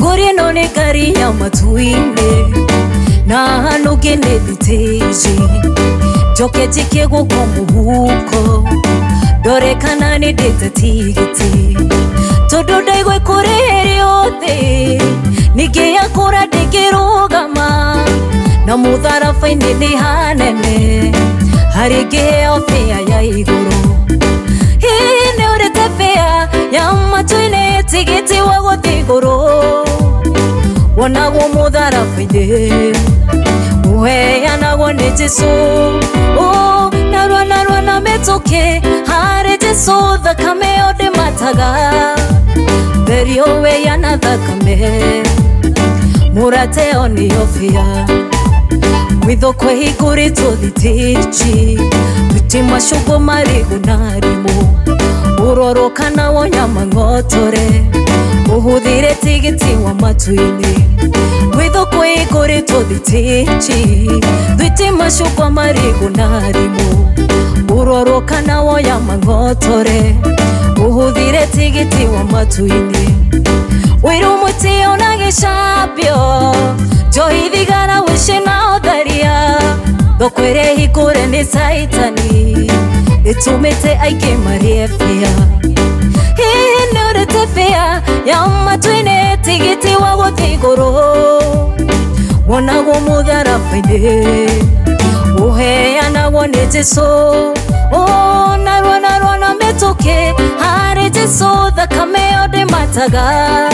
Ngori no ne kari ya matuine na hano gene diteji joke tike go komuhuko dore kanani dete tigiti todo dai go koreri ode nige yakora degerogama na mudara faine ni hanene harige ofia ya iguru hine ore tefea ya matuine tigiti wago diguru wana go mudara faine uhe yana go nejisu oh narwa metoke hare jesu the kameo de mataga berio we yana the kame murate oni ofia Wido kwe higuri to the tichi Vitima shugo marigu narimu Uroro kana wanyama ngotore Uhudire tigiti wa matuini Wido kwe higuri to the tichi Vitima shugo marigu narimu Uroro kana wanyama ngotore Uhudire tigiti wa matuini Wiru muti onagishabyo Johi gara wishe na odaria Dokwere hikure ni saitani Itumete aike mariefia Hii nure tefia Ya matuine tigiti wago tigoro Wanago mudara faide Uhe anago nejeso Oh narwa metoke Hare jeso the kameo de mataga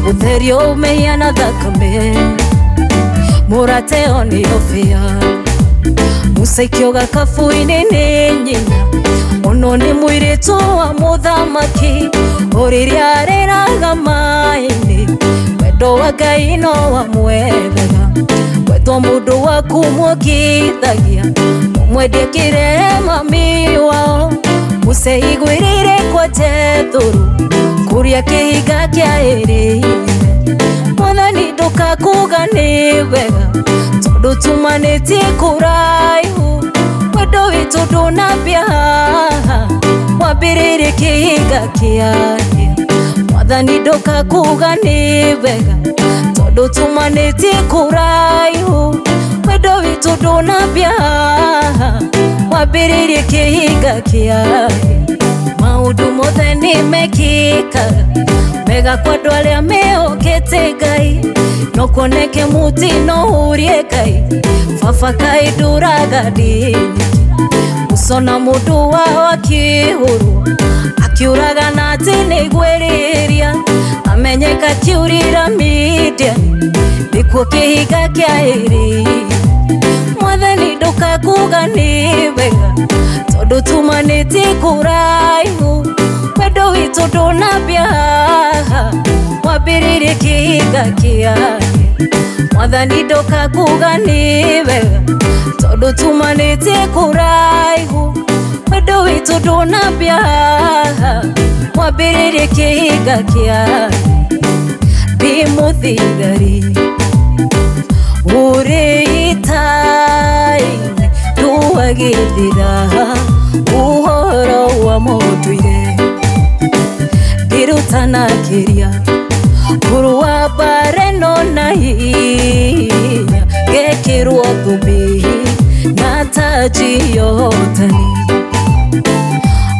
Uterio meyana the kame Murate oni ofia Musaikyo ga kafuine nyina Ono ni muiretu wa muthamaki Oriria reraga maini Wedo wa gaino wa mwethega Wedo mudu wa kumwogithagia Mwedie kirema miwao Museigwirire kwa tethuru Kuria kihiga kia eri Mwathani nduka kuga ni wega Tondu tumanĩtie kũraihu Wendo witũ ndũnambia haha Wambĩrĩrie kĩhinga kĩaria Mwathani nduka kuga ni wega Tondu tumanĩtie kũraihu Wendo witũ ndũnambia haha Wambĩrĩrie kĩhinga kĩaria Maundu mothe ni mekikaga Mega kwa andũ arĩa mehokete Ngai No koneke muti no urie Ngai Baba Ngai nduraga ndini Musona mundu wao akihuru Akiuraga na ati nĩgwĩrĩria Amenyeka akiurira media Nĩkuo kĩhinga kĩa ĩrĩ Mwathani nduka kuga ni wega Tondu tumanĩtie kũraihu Wendo witũ ndũnambia haha Wambĩrĩrie kĩhinga kĩaria Mwathani nduka kuga ni wega Tondu tumanĩtie kũraihu Wendo witũ ndũnambia haha Wambĩrĩrie kĩhinga kĩaria Ndi mũthigari Uri itaine Nduagithira Uhoro wa mũndũire Ngĩrutana kĩria Kuru wa bare no na hinya Gekĩrwo thũmbĩ Na taji yotani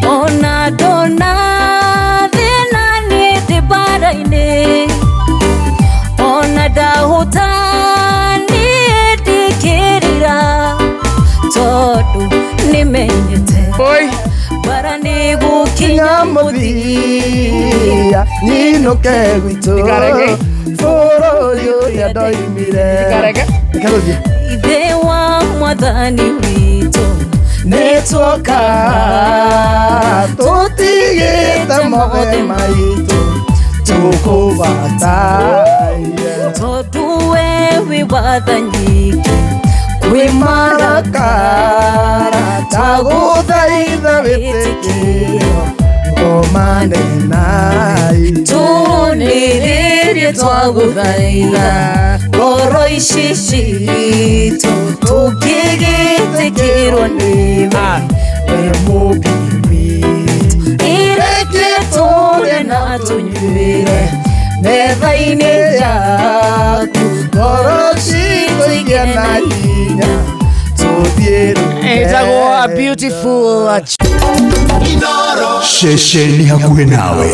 Ona ndona thĩna nĩ ndĩ bara-inĩ Ona ndahũtani ndikĩrira Tondu nĩmenyete Bara nĩ gũkinya mũthia Nyinuke gwitũ Bũrũri ũrĩa ndoimire Ithe wa Mwathani witũ Nĩtuoka Tũtigĩte mothe maitũ Tũkũbataire Tondu we wĩ wathani-inĩ Kwĩ marakara Tagũthaitha wĩtĩkio Ngomane nai Tunĩrĩrie twagũthaitha Ngoro ici citũ Tũngĩgĩtĩkĩrwo nĩwe We mũmbi witũ Ireke tũrĩe na tũnyuĩre metha-inĩ yaku ngoro citũ igĩe na hinya tũthiĩ Etagwo a beautiful Shesheni hakuhe nawe.